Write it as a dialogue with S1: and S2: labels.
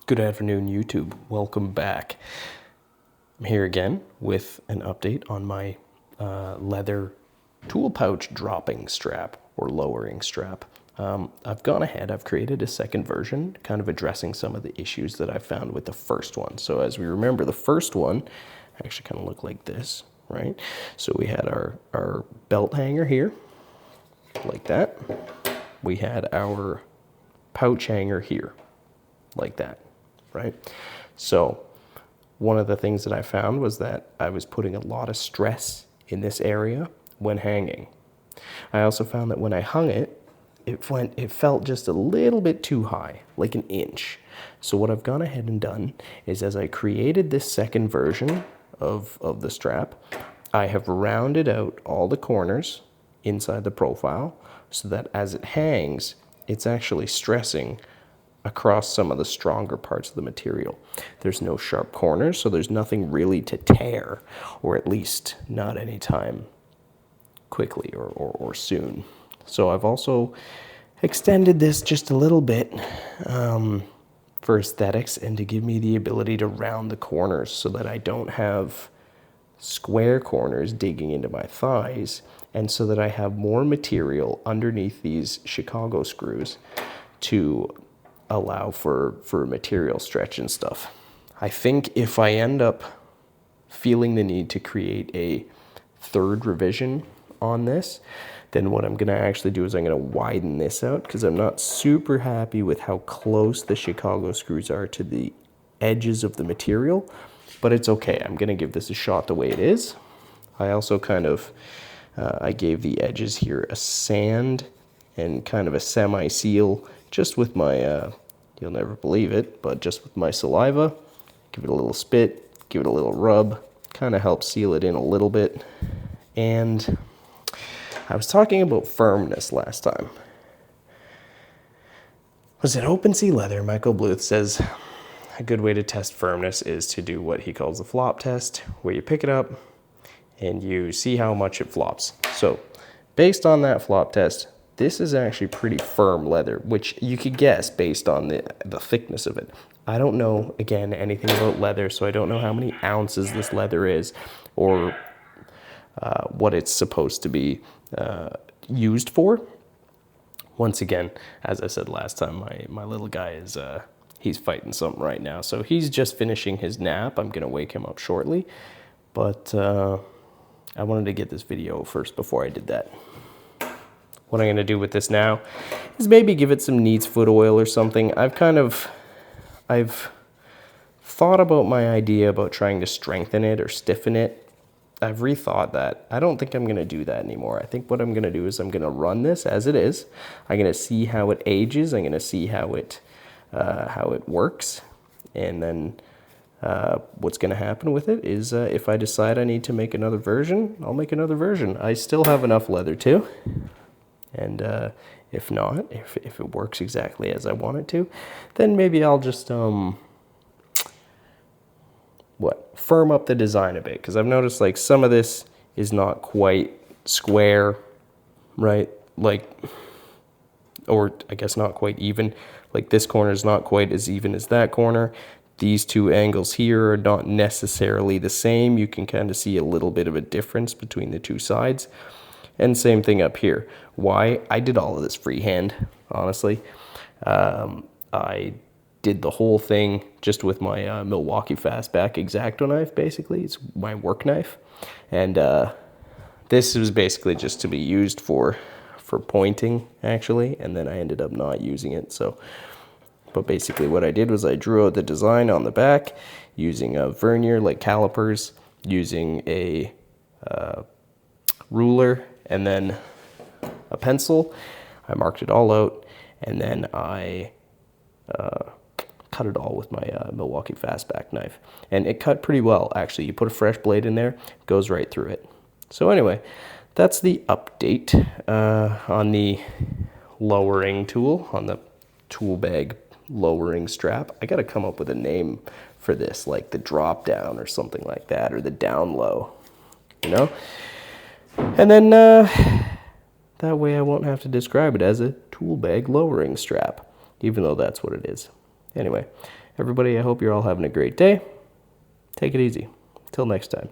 S1: Good afternoon, YouTube. Welcome back. I'm here again with an update on my leather tool pouch dropping strap or lowering strap. I've gone ahead, I've created a second version, kind of addressing some of the issues that I found with the first one. So as we remember, the first one actually kind of looked like this, right? So we had our belt hanger here, like that. We had our pouch hanger here, like that. Right? So one of the things that I found was that I was putting a lot of stress in this area when hanging. I also found that when I hung it, it felt just a little bit too high, like an inch. So what I've gone ahead and done is, as I created this second version of the strap, I have rounded out all the corners inside the profile so that as it hangs, it's actually stressing across some of the stronger parts of the material. There's no sharp corners, so there's nothing really to tear, or at least not anytime quickly or soon. So I've also extended this just a little bit for aesthetics and to give me the ability to round the corners so that I don't have square corners digging into my thighs, and so that I have more material underneath these Chicago screws to allow for material stretch and stuff. I think if I end up feeling the need to create a third revision on this, then what I'm going to actually do is I'm going to widen this out, because I'm not super happy with how close the Chicago screws are to the edges of the material, but it's okay. I'm going to give this a shot the way it is. I also kind of, I gave the edges here a sand and kind of a semi-seal, just with my, you'll never believe it, but just with my saliva. Give it a little spit, give it a little rub, kind of help seal it in a little bit. And I was talking about firmness last time. Was it Open Sea Leather? Michael Bluth says a good way to test firmness is to do what he calls the flop test, where you pick it up and you see how much it flops. So based on that flop test, this is actually pretty firm leather, which you could guess based on the thickness of it. I don't know, again, anything about leather, so I don't know how many ounces this leather is or what it's supposed to be used for. Once again, as I said last time, my little guy is, he's fighting something right now. So he's just finishing his nap. I'm gonna wake him up shortly, but I wanted to get this video first before I did that. What I'm going to do with this now is maybe give it some neat's foot oil or something. I've thought about my idea about trying to strengthen it or stiffen it. I've rethought that. I don't think I'm going to do that anymore. I think what I'm going to do is I'm going to run this as it is. I'm going to see how it ages. I'm going to see how it works. And then what's going to happen with it is if I decide I need to make another version, I'll make another version. I still have enough leather too. And if not, if it works exactly as I want it to, then maybe I'll just, firm up the design a bit. Because I've noticed like some of this is not quite square, right? Like, or I guess not quite even. Like this corner is not quite as even as that corner. These two angles here are not necessarily the same. You can kind of see a little bit of a difference between the two sides. And same thing up here. Why? I did all of this freehand, honestly. I did the whole thing just with my Milwaukee Fastback X-Acto knife, basically. It's my work knife. And this was basically just to be used for pointing, actually. And then I ended up not using it. So, but basically what I did was I drew out the design on the back using a vernier, like calipers, using a ruler, and then a pencil. I marked it all out, and then I cut it all with my Milwaukee Fastback knife. And it cut pretty well, actually. You put a fresh blade in there, it goes right through it. So anyway, that's the update on the lowering tool, on the tool bag lowering strap. I gotta come up with a name for this, like the drop down or something like that, or the down low, you know? And then that way I won't have to describe it as a tool bag lowering strap, even though that's what it is. Anyway, Everybody, I hope you're all having a great day. Take it easy. Till next time.